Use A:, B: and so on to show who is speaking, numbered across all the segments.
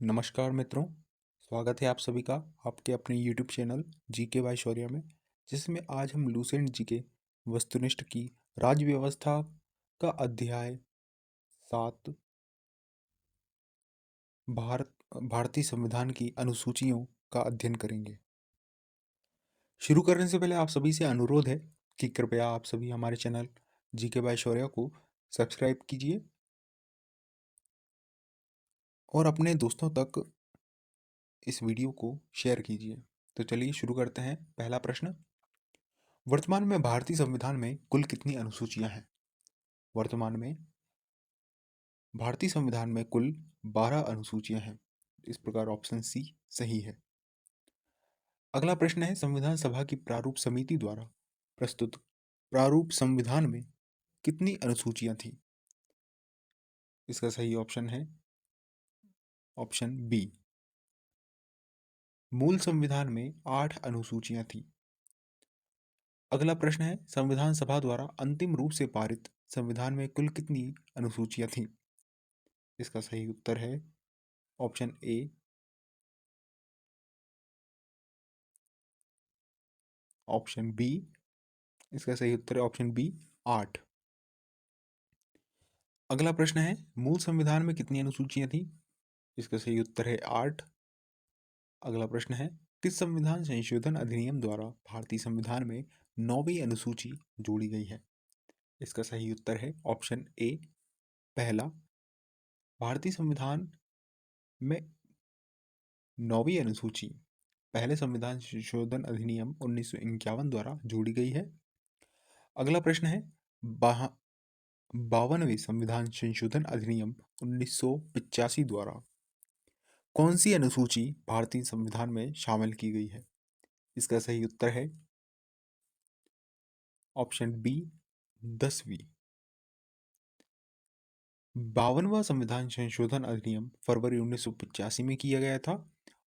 A: नमस्कार मित्रों, स्वागत है आप सभी का आपके अपने यूट्यूब चैनल जीके बाय शौर्य में, जिसमें आज हम लूसेंट जी के वस्तुनिष्ठ की राज्य व्यवस्था का अध्याय 7 भारतीय संविधान की अनुसूचियों का अध्ययन करेंगे। शुरू करने से पहले आप सभी से अनुरोध है कि कृपया आप सभी हमारे चैनल जीके बाय शौर्य को सब्सक्राइब कीजिए और अपने दोस्तों तक इस वीडियो को शेयर कीजिए। तो चलिए शुरू करते हैं। पहला प्रश्न, वर्तमान में भारतीय संविधान में कुल कितनी अनुसूचियां हैं? वर्तमान में भारतीय संविधान में कुल 12 अनुसूचियां हैं। इस प्रकार ऑप्शन सी सही है। अगला प्रश्न है, संविधान सभा की प्रारूप समिति द्वारा प्रस्तुत प्रारूप संविधान में कितनी अनुसूचियां थी? इसका सही ऑप्शन है ऑप्शन बी। मूल संविधान में 8 अनुसूचियां थी। अगला प्रश्न है, संविधान सभा द्वारा अंतिम रूप से पारित संविधान में कुल कितनी अनुसूचियां थी? इसका सही उत्तर है ऑप्शन ए। Option B. इसका सही उत्तर है ऑप्शन बी 8। अगला प्रश्न है, मूल संविधान में कितनी अनुसूचियां थी? इसका सही उत्तर है 8। अगला प्रश्न है, किस संविधान संशोधन अधिनियम द्वारा भारतीय संविधान में 9वीं अनुसूची जोड़ी गई है? इसका सही उत्तर है ऑप्शन ए पहला। भारतीय संविधान में 9वीं अनुसूची पहले संविधान संशोधन अधिनियम 1951 द्वारा जोड़ी गई है। अगला प्रश्न है, 52वें संविधान संशोधन अधिनियम 1985 द्वारा कौन सी अनुसूची भारतीय संविधान में शामिल की गई है? इसका सही उत्तर है ऑप्शन बी 10वीं। 52वां संविधान संशोधन अधिनियम फरवरी 1985 में किया गया था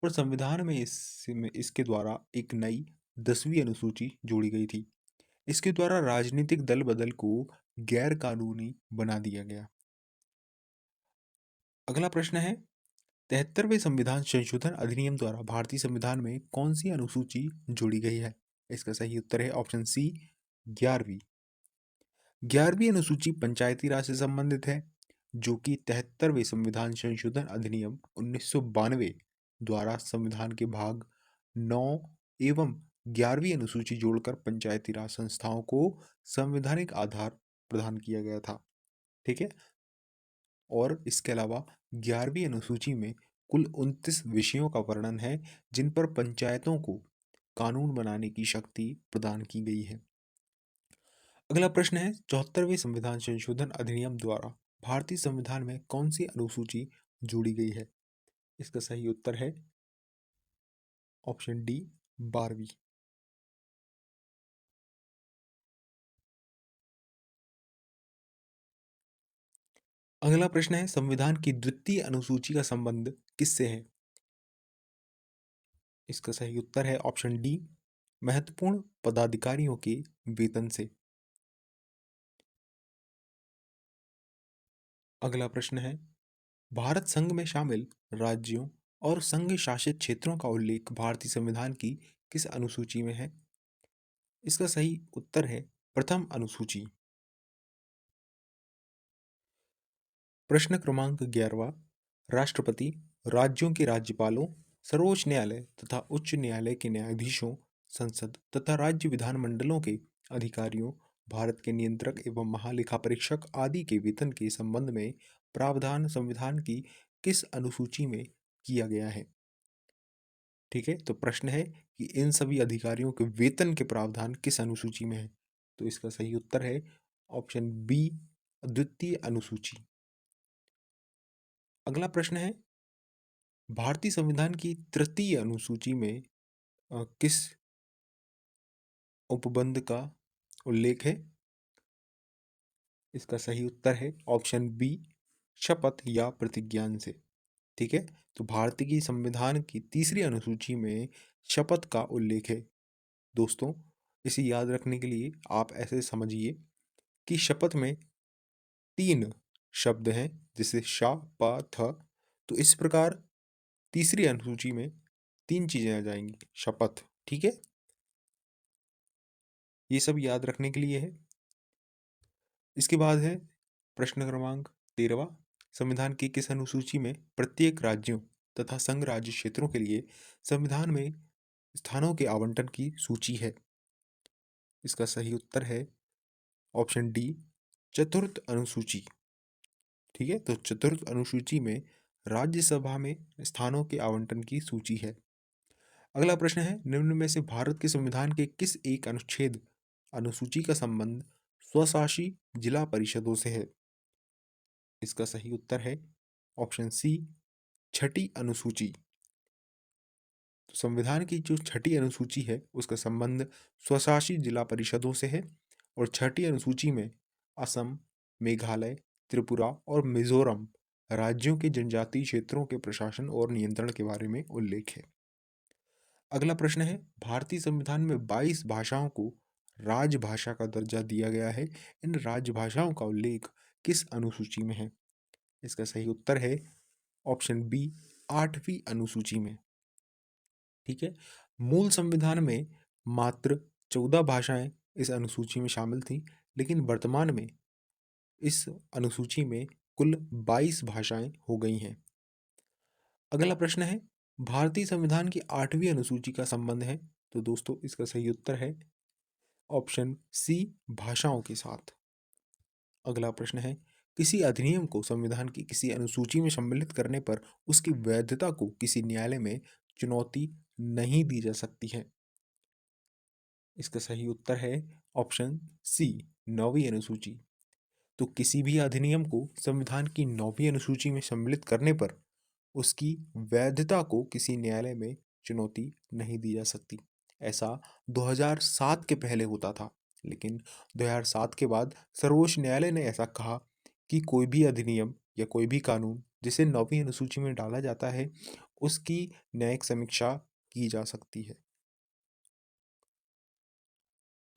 A: और संविधान में इसके द्वारा एक नई 10वीं अनुसूची जोड़ी गई थी। इसके द्वारा राजनीतिक दल बदल को गैर कानूनी बना दिया गया। अगला प्रश्न है, 73वें संविधान संशोधन अधिनियम द्वारा भारतीय संविधान में कौन सी अनुसूची जोड़ी गई है? इसका सही उत्तर है ऑप्शन सी 11वीं। 11वीं अनुसूची पंचायती राज से संबंधित है, जो कि 73वें संविधान संशोधन अधिनियम 1992 द्वारा संविधान के भाग 9 एवं 11वीं अनुसूची जोड़कर पंचायती राज संस्थाओं को संवैधानिक आधार प्रदान किया गया था। ठीक है। और इसके अलावा 11वीं अनुसूची में कुल 29 विषयों का वर्णन है, जिन पर पंचायतों को कानून बनाने की शक्ति प्रदान की गई है। अगला प्रश्न है, 74वें संविधान संशोधन अधिनियम द्वारा भारतीय संविधान में कौन सी अनुसूची जोड़ी गई है? इसका सही उत्तर है ऑप्शन डी 12वीं। अगला प्रश्न है, संविधान की द्वितीय अनुसूची का संबंध किससे है? इसका सही उत्तर है ऑप्शन डी महत्वपूर्ण पदाधिकारियों के वेतन से। अगला प्रश्न है, भारत संघ में शामिल राज्यों और संघ शासित क्षेत्रों का उल्लेख भारतीय संविधान की किस अनुसूची में है? इसका सही उत्तर है प्रथम अनुसूची। प्रश्न क्रमांक 11वां, राष्ट्रपति, राज्यों के राज्यपालों, सर्वोच्च न्यायालय तथा उच्च न्यायालय के न्यायाधीशों, संसद तथा राज्य विधानमंडलों के अधिकारियों, भारत के नियंत्रक एवं महालेखा परीक्षक आदि के वेतन के संबंध में प्रावधान संविधान की किस अनुसूची में किया गया है? ठीक है, तो प्रश्न है कि इन सभी अधिकारियों के वेतन के प्रावधान किस अनुसूची में है? तो इसका सही उत्तर है ऑप्शन बी द्वितीय अनुसूची। अगला प्रश्न है, भारतीय संविधान की तृतीय अनुसूची में किस उपबंध का उल्लेख है? इसका सही उत्तर है ऑप्शन बी शपथ या प्रतिज्ञान से। ठीक है, तो भारतीय की संविधान की तीसरी अनुसूची में शपथ का उल्लेख है। दोस्तों, इसे याद रखने के लिए आप ऐसे समझिए कि शपथ में 3 शब्द हैं, जैसे श प थ। तो इस प्रकार तीसरी अनुसूची में 3 चीजें आ जाएंगी। शपथ, ठीक है, ये सब याद रखने के लिए है। इसके बाद है प्रश्न क्रमांक 13वां, संविधान की किस अनुसूची में प्रत्येक राज्यों तथा संघ राज्य क्षेत्रों के लिए संविधान में स्थानों के आवंटन की सूची है? इसका सही उत्तर है ऑप्शन डी, चतुर्थ अनुसूची। ठीक है, तो चतुर्थ अनुसूची में राज्यसभा में स्थानों के आवंटन की सूची है। अगला प्रश्न है, निम्न में से भारत के संविधान के किस एक अनुच्छेद अनुसूची का संबंध स्वशासी जिला परिषदों से है? इसका सही उत्तर है ऑप्शन सी, छठी अनुसूची। तो संविधान की जो छठी अनुसूची है उसका संबंध स्वशासी जिला परिषदों से है, और छठी अनुसूची में असम, मेघालय, त्रिपुरा और मिजोरम राज्यों के जनजातीय क्षेत्रों के प्रशासन और नियंत्रण के बारे में उल्लेख है। अगला प्रश्न है, भारतीय संविधान में 22 भाषाओं को राजभाषा का दर्जा दिया गया है। इन राजभाषाओं का उल्लेख किस अनुसूची में है? इसका सही उत्तर है ऑप्शन बी, 8वीं अनुसूची में। ठीक है, मूल संविधान में मात्र 14 भाषाएं इस अनुसूची में शामिल थी, लेकिन वर्तमान में इस अनुसूची में कुल 22 भाषाएं हो गई हैं। अगला प्रश्न है, भारतीय संविधान की 8वीं अनुसूची का संबंध है, तो दोस्तों इसका सही उत्तर है ऑप्शन सी, भाषाओं के साथ। अगला प्रश्न है, किसी अधिनियम को संविधान की किसी अनुसूची में सम्मिलित करने पर उसकी वैधता को किसी न्यायालय में चुनौती नहीं दी जा सकती है? इसका सही उत्तर है ऑप्शन सी, 9वीं अनुसूची। तो किसी भी अधिनियम को संविधान की 9वीं अनुसूची में सम्मिलित करने पर उसकी वैधता को किसी न्यायालय में चुनौती नहीं दी जा सकती। ऐसा 2007 के पहले होता था, लेकिन 2007 के बाद सर्वोच्च न्यायालय ने ऐसा कहा कि कोई भी अधिनियम या कोई भी कानून जिसे 9वीं अनुसूची में डाला जाता है उसकी न्यायिक समीक्षा की जा सकती है।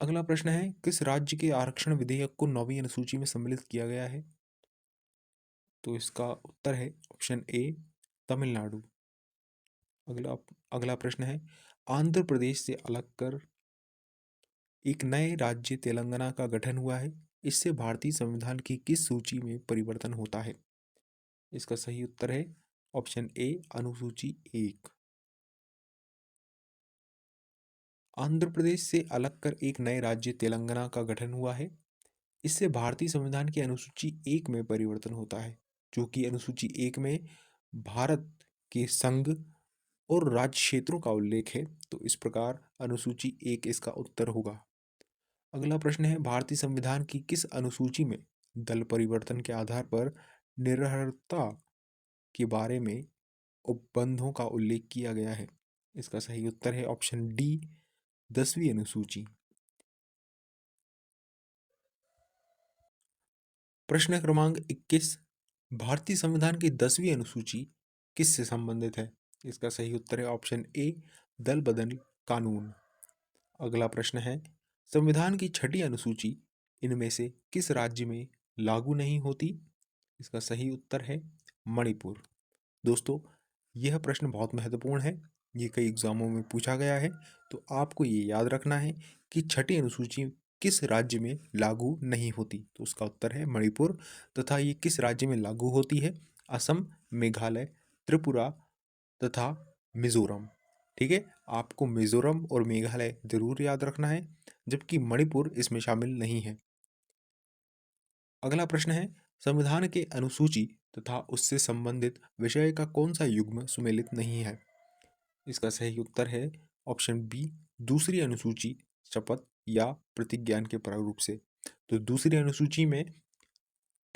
A: अगला प्रश्न है, किस राज्य के आरक्षण विधेयक को 9वीं अनुसूची में सम्मिलित किया गया है? तो इसका उत्तर है ऑप्शन ए, तमिलनाडु। अगला अगला प्रश्न है, आंध्र प्रदेश से अलग कर एक नए राज्य तेलंगाना का गठन हुआ है। इससे भारतीय संविधान की किस सूची में परिवर्तन होता है? इसका सही उत्तर है ऑप्शन ए, अनुसूची 1। आंध्र प्रदेश से अलग कर एक नए राज्य तेलंगाना का गठन हुआ है। इससे भारतीय संविधान की अनुसूची 1 में परिवर्तन होता है, जो कि अनुसूची 1 में भारत के संघ और राज्य क्षेत्रों का उल्लेख है। तो इस प्रकार अनुसूची 1 इसका उत्तर होगा। अगला प्रश्न है, भारतीय संविधान की किस अनुसूची में दल परिवर्तन के आधार पर निरर्हता के बारे में उपबंधों का उल्लेख किया गया है? इसका सही उत्तर है ऑप्शन डी, 10वीं अनुसूची। प्रश्न क्रमांक 21, भारतीय संविधान की 10वीं अनुसूची किससे संबंधित है? इसका सही उत्तर है ऑप्शन ए, दल बदल कानून। अगला प्रश्न है, संविधान की छठी अनुसूची इनमें से किस राज्य में लागू नहीं होती? इसका सही उत्तर है मणिपुर। दोस्तों, यह प्रश्न बहुत महत्वपूर्ण है, ये कई एग्जामों में पूछा गया है, तो आपको ये याद रखना है कि छठी अनुसूची किस राज्य में लागू नहीं होती। तो उसका उत्तर है मणिपुर, तथा ये किस राज्य में लागू होती है? असम, मेघालय, त्रिपुरा तथा मिजोरम। ठीक है, आपको मिजोरम और मेघालय जरूर याद रखना है, जबकि मणिपुर इसमें शामिल नहीं है। अगला प्रश्न है, संविधान के अनुसूची तथा उससे संबंधित विषय का कौन सा युग्म सुमेलित नहीं है? इसका सही उत्तर है ऑप्शन बी, दूसरी अनुसूची, शपथ या प्रतिज्ञान के प्रारूप से। तो दूसरी अनुसूची में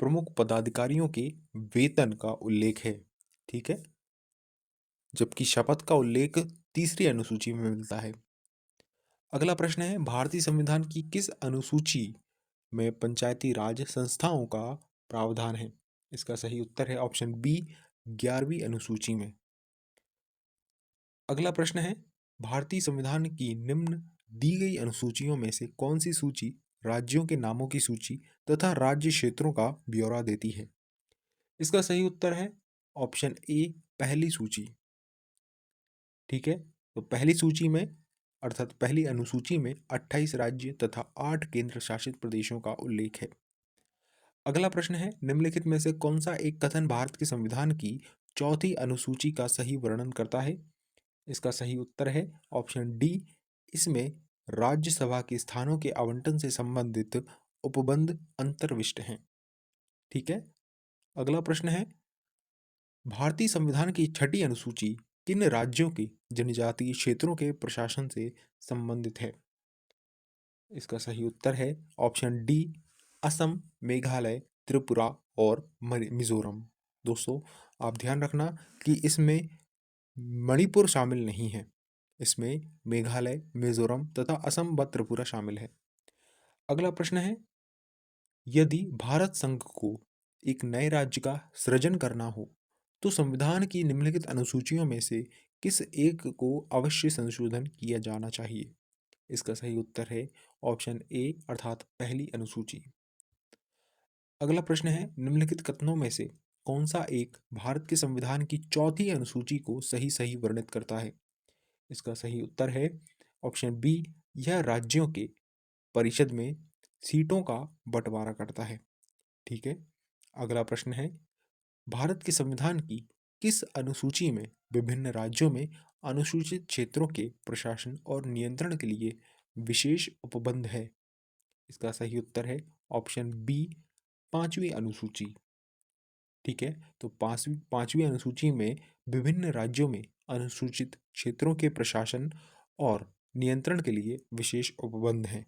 A: प्रमुख पदाधिकारियों के वेतन का उल्लेख है। ठीक है, जबकि शपथ का उल्लेख तीसरी अनुसूची में मिलता है। अगला प्रश्न है, भारतीय संविधान की किस अनुसूची में पंचायती राज संस्थाओं का प्रावधान है? इसका सही उत्तर है ऑप्शन बी, 11वीं अनुसूची में। अगला प्रश्न है, भारतीय संविधान की निम्न दी गई अनुसूचियों में से कौन सी सूची राज्यों के नामों की सूची तथा राज्य क्षेत्रों का ब्यौरा देती है? इसका सही उत्तर है ऑप्शन ए, पहली सूची। ठीक है, तो पहली सूची में अर्थात पहली अनुसूची में 28 राज्य तथा 8 केंद्र शासित प्रदेशों का उल्लेख है। अगला प्रश्न है, निम्नलिखित में से कौन सा एक कथन भारत के संविधान की चौथी अनुसूची का सही वर्णन करता है? इसका सही उत्तर है ऑप्शन डी। इसमें राज्यसभा के स्थानों के आवंटन से संबंधित उपबंध अंतर्विष्ट हैं। ठीक है, अगला प्रश्न है, भारतीय संविधान की छठी अनुसूची किन राज्यों के जनजातीय क्षेत्रों के प्रशासन से संबंधित है? इसका सही उत्तर है ऑप्शन डी, असम, मेघालय, त्रिपुरा और मिजोरम। दोस्तों, आप ध्यान रखना कि इसमें मणिपुर शामिल नहीं है, इसमें मेघालय, मिजोरम तथा असम व त्रिपुरा शामिल है। अगला प्रश्न है, यदि भारत संघ को एक नए राज्य का सृजन करना हो तो संविधान की निम्नलिखित अनुसूचियों में से किस एक को अवश्य संशोधन किया जाना चाहिए? इसका सही उत्तर है ऑप्शन ए अर्थात पहली अनुसूची। अगला प्रश्न है, निम्नलिखित कथनों में से कौन सा एक भारत के संविधान की चौथी अनुसूची को सही सही वर्णित करता है? इसका सही उत्तर है ऑप्शन बी, यह राज्यों के परिषद में सीटों का बंटवारा करता है। ठीक है, अगला प्रश्न है, भारत के संविधान की किस अनुसूची में विभिन्न राज्यों में अनुसूचित क्षेत्रों के प्रशासन और नियंत्रण के लिए विशेष उपबंध है? इसका सही उत्तर है ऑप्शन बी, पांचवी अनुसूची। ठीक है, तो पांचवी अनुसूची में विभिन्न राज्यों में अनुसूचित क्षेत्रों के प्रशासन और नियंत्रण के लिए विशेष उपबंध हैं।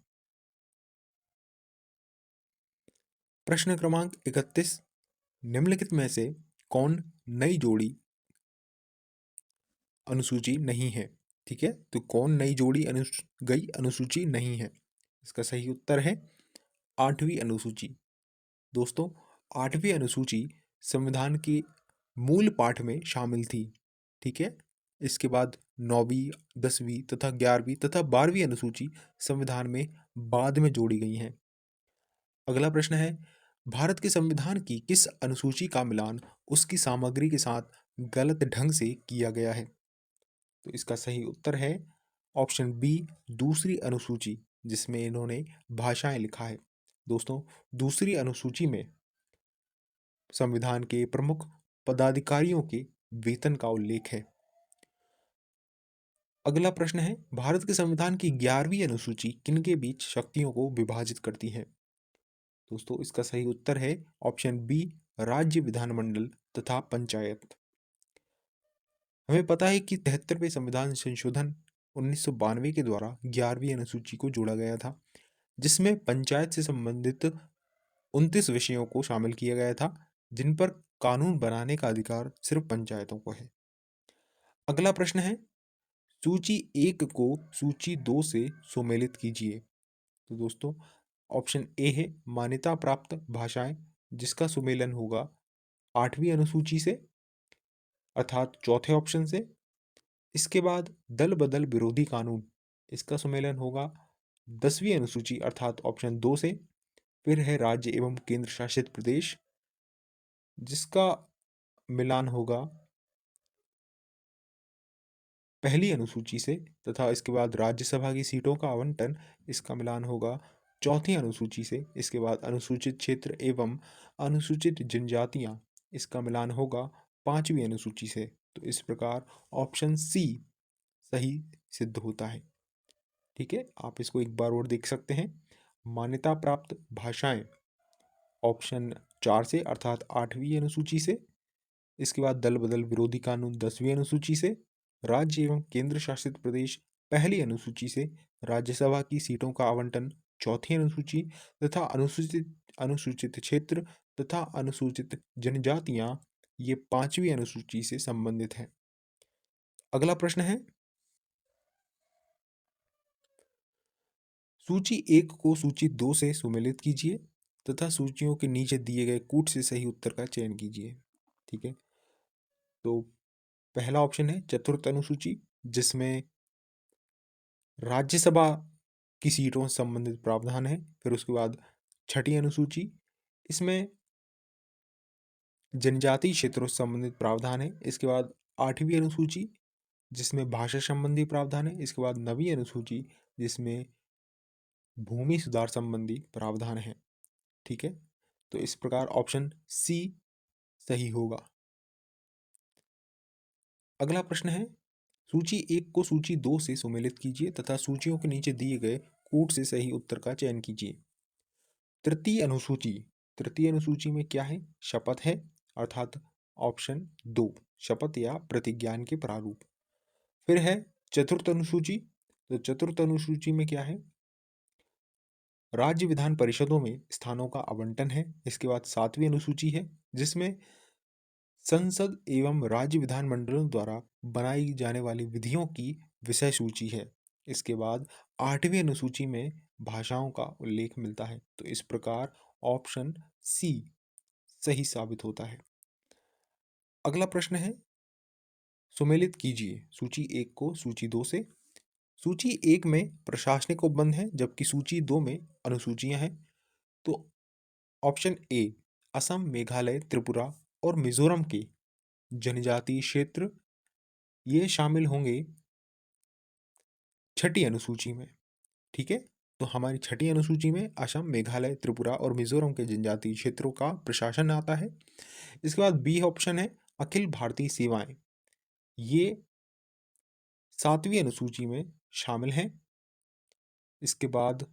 A: प्रश्न क्रमांक 31, निम्नलिखित में से कौन नई जोड़ी अनुसूची नहीं है? ठीक है, तो कौन नई जोड़ी गई अनुसूची नहीं है? इसका सही उत्तर है आठवीं अनुसूची। दोस्तों, आठवीं अनुसूची संविधान के मूल पाठ में शामिल थी। ठीक है, इसके बाद 9वीं, 10वीं तथा 11वीं तथा 12वीं अनुसूची संविधान में बाद में जोड़ी गई हैं। अगला प्रश्न है, भारत के संविधान की किस अनुसूची का मिलान उसकी सामग्री के साथ गलत ढंग से किया गया है? तो इसका सही उत्तर है ऑप्शन बी, दूसरी अनुसूची, जिसमें इन्होंने भाषाएं लिखा है। दोस्तों, दूसरी अनुसूची में संविधान के प्रमुख पदाधिकारियों के वेतन का उल्लेख है। अगला प्रश्न है, भारत के संविधान की 11वीं अनुसूची किनके बीच शक्तियों को विभाजित करती है? दोस्तों, इसका सही उत्तर है ऑप्शन बी, राज्य विधानमंडल तथा पंचायत। हमें पता है कि 73वें संविधान संशोधन 1992 के द्वारा 11वीं अनुसूची को जोड़ा गया था, जिसमें पंचायत से संबंधित 29 विषयों को शामिल किया गया था, जिन पर कानून बनाने का अधिकार सिर्फ पंचायतों को है। अगला प्रश्न है, सूची 1 को सूची 2 से सुमेलित कीजिए। तो दोस्तों, ऑप्शन ए है मान्यता प्राप्त भाषाएं, जिसका सुमेलन होगा 8वीं अनुसूची से अर्थात चौथे ऑप्शन से। इसके बाद दल बदल विरोधी कानून, इसका सुमेलन होगा 10वीं अनुसूची अर्थात ऑप्शन 2 से। फिर है राज्य एवं केंद्र शासित प्रदेश, जिसका मिलान होगा पहली अनुसूची से, तथा इसके बाद राज्यसभा की सीटों का आवंटन, इसका मिलान होगा चौथी अनुसूची से। इसके बाद अनुसूचित क्षेत्र एवं अनुसूचित जनजातियां, इसका मिलान होगा पांचवी अनुसूची से। तो इस प्रकार ऑप्शन सी सही सिद्ध होता है। ठीक है, आप इसको एक बार और देख सकते हैं। मान्यता प्राप्त भाषाएं ऑप्शन 4 से अर्थात 8वीं अनुसूची से। इसके बाद दल बदल विरोधी कानून 10वीं अनुसूची से। राज्य एवं केंद्र शासित प्रदेश पहली अनुसूची से। राज्यसभा की सीटों का आवंटन चौथी अनुसूची तथा अनुसूचित अनुसूचित क्षेत्र तथा अनुसूचित जनजातियां, ये पांचवी अनुसूची से संबंधित है। अगला प्रश्न है, सूची 1 को सूची 2 से सुमेलित कीजिए तथा सूचियों के नीचे दिए गए कूट से सही उत्तर का चयन कीजिए। ठीक है, तो पहला ऑप्शन है चतुर्थ अनुसूची, जिसमें राज्यसभा की सीटों से संबंधित प्रावधान है। फिर उसके बाद छठी अनुसूची, इसमें जनजातीय क्षेत्रों से संबंधित प्रावधान है। इसके बाद 8वीं अनुसूची, जिसमें भाषा संबंधी प्रावधान है। इसके बाद नवीं अनुसूची जिसमें भूमि सुधार संबंधी प्रावधान है। ठीक है, तो इस प्रकार ऑप्शन सी सही होगा। अगला प्रश्न है, सूची एक को सूची दो से सुमेलित कीजिए तथा सूचियों के नीचे दिए गए कूट से सही उत्तर का चयन कीजिए। तृतीय अनुसूची, तृतीय अनुसूची में क्या है? शपथ है, अर्थात ऑप्शन दो, शपथ या प्रतिज्ञान के प्रारूप। फिर है चतुर्थ अनुसूची, तो चतुर्थ अनुसूची में क्या है? राज्य विधान परिषदों में स्थानों का आवंटन है। इसके बाद सातवीं अनुसूची है जिसमें संसद एवं राज्य विधानमंडलों द्वारा बनाई जाने वाली विधियों की विषय सूची है। इसके बाद आठवीं अनुसूची में भाषाओं का उल्लेख मिलता है। तो इस प्रकार ऑप्शन सी सही साबित होता है। अगला प्रश्न है, सुमेलित कीजिए सूची एक को सूची दो से। सूची एक में प्रशासनिक उपबंध है जबकि सूची दो में अनुसूचियां हैं। तो ऑप्शन ए, असम, मेघालय, त्रिपुरा और मिजोरम के जनजातीय क्षेत्र ये शामिल होंगे छठी अनुसूची में। ठीक है, तो हमारी छठी अनुसूची में असम, मेघालय, त्रिपुरा और मिजोरम के जनजातीय क्षेत्रों का प्रशासन आता है। इसके बाद बी ऑप्शन है अखिल भारतीय सेवाएं, ये सातवीं अनुसूची में शामिल हैं। इसके बाद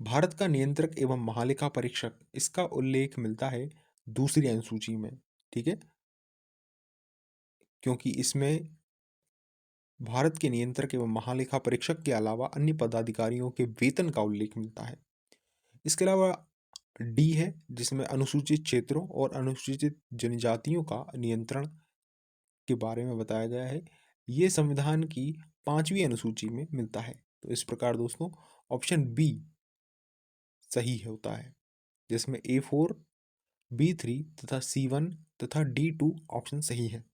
A: भारत का नियंत्रक एवं महालेखा परीक्षक, इसका उल्लेख मिलता है दूसरी अनुसूची में। ठीक है, क्योंकि इसमें भारत के नियंत्रक एवं महालेखा परीक्षक के अलावा अन्य पदाधिकारियों के वेतन का उल्लेख मिलता है। इसके अलावा डी है जिसमें अनुसूचित क्षेत्रों और अनुसूचित जनजातियों का नियंत्रण के बारे में बताया गया है। ये संविधान की पांचवी अनुसूची में मिलता है। तो इस प्रकार दोस्तों ऑप्शन बी सही होता है, जिसमें A4, B3 तथा C1 तथा D2 ऑप्शन सही है।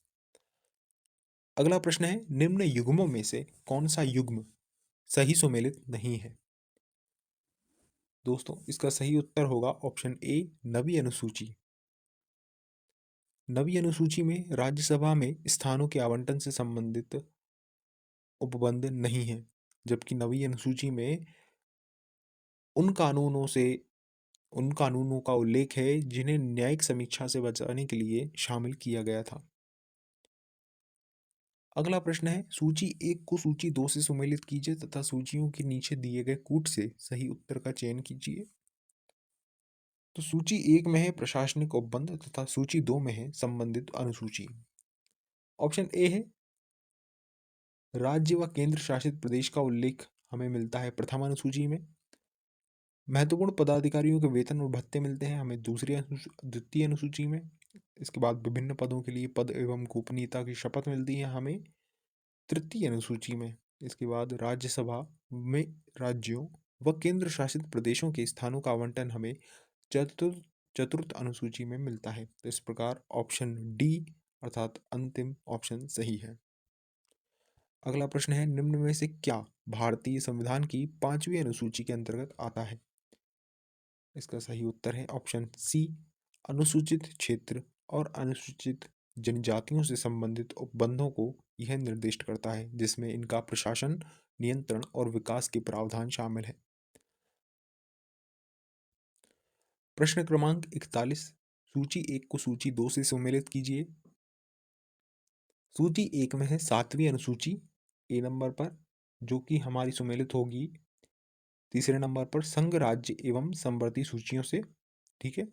A: अगला प्रश्न है, निम्न युग्मों में से कौन सा युग्म सही सुमेलित नहीं है? दोस्तों इसका सही उत्तर होगा ऑप्शन ए, नवीं अनुसूची। नवीं अनुसूची में राज्यसभा में स्थानों के आवंटन से संबंधित उपबंध नहीं है, जबकि नवीं अनुसूची में उन कानूनों का उल्लेख है जिन्हें न्यायिक समीक्षा से बचाने के लिए शामिल किया गया था। अगला प्रश्न है, सूची एक को सूची दो से सुमेलित कीजिए तथा सूचियों के नीचे दिए गए कूट से सही उत्तर का चयन कीजिए। तो सूची एक में है प्रशासनिक उपबंध तथा सूची दो में है संबंधित अनुसूची। ऑप्शन ए है राज्य व केंद्र शासित प्रदेश का उल्लेख हमें मिलता है प्रथम अनुसूची में। महत्वपूर्ण पदाधिकारियों के वेतन और भत्ते मिलते हैं हमें द्वितीय अनुसूची में। इसके बाद विभिन्न पदों के लिए पद एवं गोपनीयता की शपथ मिलती है हमें तृतीय अनुसूची में। इसके बाद राज्यसभा में राज्यों व केंद्र शासित प्रदेशों के स्थानों का आवंटन हमें चतुर्थ चतुर्थ अनुसूची में मिलता है। तो इस प्रकार ऑप्शन डी अर्थात अंतिम ऑप्शन सही है। अगला प्रश्न है, निम्न में से क्या भारतीय संविधान की पांचवी अनुसूची के अंतर्गत आता है? इसका सही उत्तर है ऑप्शन सी, अनुसूचित क्षेत्र और अनुसूचित जनजातियों से संबंधित उपबंधों को यह निर्दिष्ट करता है जिसमें इनका प्रशासन, नियंत्रण और विकास के प्रावधान शामिल है। प्रश्न क्रमांक 41, सूची एक को सूची दो से सुमेलित कीजिए। सूची एक में है सातवीं अनुसूची ए नंबर पर, जो कि हमारी सुमेलित होगी तीसरे नंबर पर संघ, राज्य एवं संवर्ती सूचियों से। ठीक है,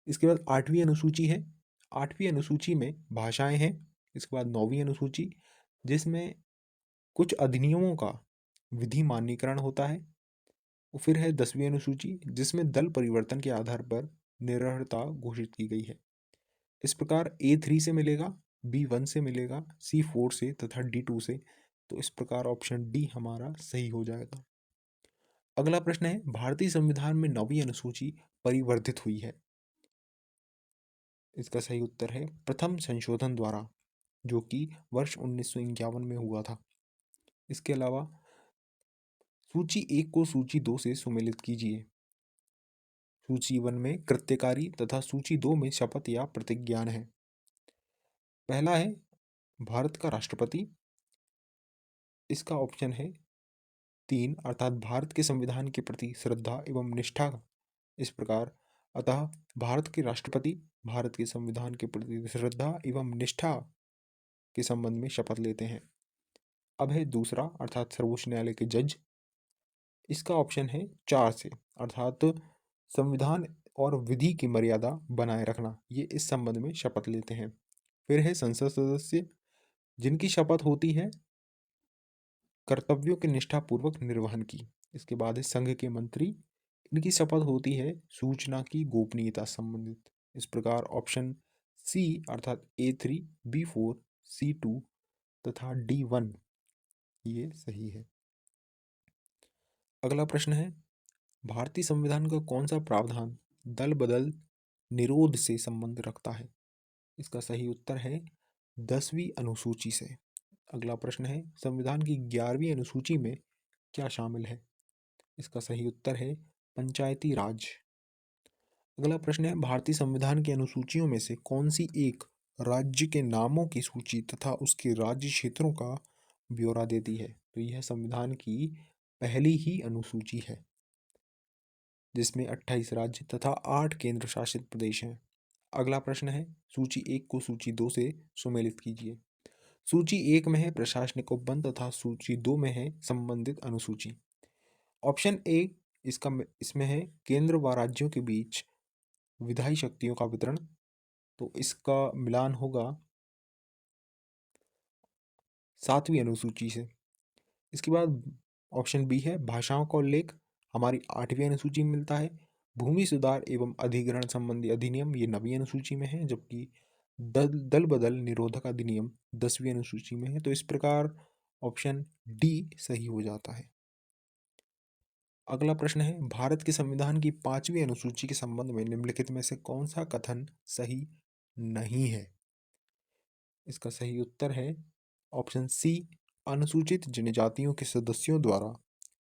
A: इसके बाद आठवीं अनुसूची है, आठवीं अनुसूची में भाषाएं हैं। इसके बाद नौवीं अनुसूची जिसमें कुछ अधिनियमों का विधि मान्यकरण होता है। और फिर है 10वीं अनुसूची जिसमें दल परिवर्तन के आधार पर निरर्हता घोषित की गई है। इस प्रकार A3 से मिलेगा, B1 से मिलेगा, C4 से तथा D2 से। तो इस प्रकार ऑप्शन डी हमारा सही हो जाएगा। अगला प्रश्न है, भारतीय संविधान में नौवीं अनुसूची परिवर्धित हुई है। इसका सही उत्तर है प्रथम संशोधन द्वारा, जो कि वर्ष 1951 में हुआ था। इसके अलावा सूची एक को सूची दो से सुमेलित कीजिए। सूची वन में कृत्यकारी तथा सूची दो में शपथ या प्रतिज्ञान है। पहला है भारत का राष्ट्रपति। इसका ऑप्शन है 3 अर्थात भारत के संविधान के प्रति श्रद्धा एवं निष्ठा। इस प्रकार अतः भारत के राष्ट्रपति भारत के संविधान के प्रति श्रद्धा एवं निष्ठा के संबंध में शपथ लेते हैं। अब है दूसरा अर्थात सर्वोच्च न्यायालय के जज। इसका ऑप्शन है 4 से अर्थात संविधान और विधि की मर्यादा बनाए रखना, ये इस संबंध में शपथ लेते हैं। फिर है संसद सदस्य, जिनकी शपथ होती है कर्तव्यों के निष्ठापूर्वक निर्वहन की। इसके बाद है संघ के मंत्री, इनकी शपथ होती है सूचना की गोपनीयता संबंधित। इस प्रकार ऑप्शन सी अर्थात A3, B4, C2 तथा D1 ये सही है। अगला प्रश्न है भारतीय संविधान का कौन सा प्रावधान दल बदल निरोध से संबंध रखता है? इसका सही उत्तर है 10वीं अनुसूची से। अगला प्रश्न है संविधान की 11वीं अनुसूची में क्या शामिल है? इसका सही उत्तर है पंचायती राज। अगला प्रश्न है भारतीय संविधान की अनुसूचियों में से कौन सी एक राज्य के नामों की सूची तथा उसके राज्य क्षेत्रों का ब्यौरा देती है? तो यह संविधान की पहली ही अनुसूची है, जिसमें 28 राज्य तथा 8 केंद्र शासित प्रदेश हैं। अगला प्रश्न है सूची 1 को सूची 2 से सुमेलित कीजिए। सूची 1 में है प्रशासनिक उपबंध तथा सूची 2 में है संबंधित अनुसूची। ऑप्शन ए इसमें है केंद्र व राज्यों के बीच विधायी शक्तियों का वितरण, तो इसका मिलान होगा 7वीं अनुसूची से। इसके बाद ऑप्शन बी है भाषाओं का उल्लेख, हमारी 8वीं अनुसूची में मिलता है। भूमि सुधार एवं अधिग्रहण संबंधी अधिनियम ये 9वीं अनुसूची में है, जबकि दल बदल निरोधक अधिनियम 10वीं अनुसूची में है। तो इस प्रकार ऑप्शन डी सही हो जाता है। अगला प्रश्न है भारत के संविधान की 5वीं अनुसूची के संबंध में निम्नलिखित में से कौन सा कथन सही नहीं है? इसका सही उत्तर है ऑप्शन सी अनुसूचित जनजातियों के सदस्यों द्वारा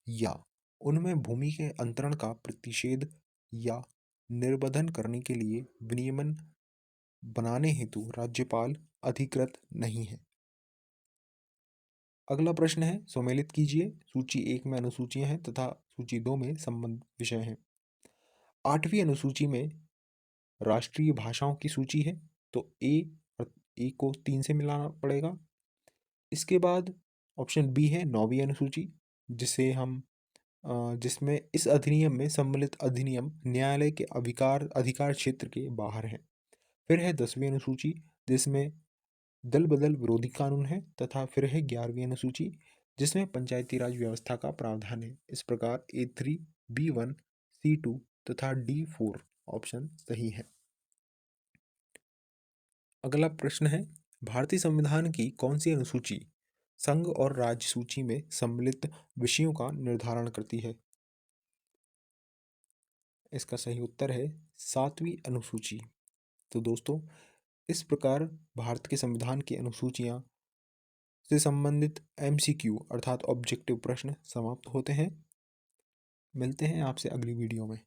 A: या उनमें भूमि के अंतरण का प्रतिषेध या निर्बधन करने के लिए विनियमन बनाने हेतु राज्यपाल अधिकृत नहीं है। अगला प्रश्न है सुमेलित कीजिए। सूची 1 में अनुसूचियां हैं तथा सूची 2 में संबंध विषय हैं। 8वीं अनुसूची में राष्ट्रीय भाषाओं की सूची है, तो ए को 3 से मिलाना पड़ेगा। इसके बाद ऑप्शन बी है 9वीं अनुसूची, जिसे हम जिसमें इस अधिनियम में सम्मिलित अधिनियम न्यायालय के अधिकार क्षेत्र के बाहर है। फिर है 10वीं अनुसूची, जिसमें दल बदल विरोधी कानून है, तथा फिर है 11वीं अनुसूची, जिसमें पंचायती राज व्यवस्था का प्रावधान है। इस प्रकार A3, B1, C2 तथा D4 ऑप्शन सही है। अगला प्रश्न है भारतीय संविधान की कौन सी अनुसूची संघ और राज्य सूची में सम्मिलित विषयों का निर्धारण करती है? इसका सही उत्तर है 7वीं अनुसूची। तो दोस्तों इस प्रकार भारत के संविधान की अनुसूचियां से संबंधित MCQ अर्थात ऑब्जेक्टिव प्रश्न समाप्त होते हैं। मिलते हैं आपसे अगली वीडियो में।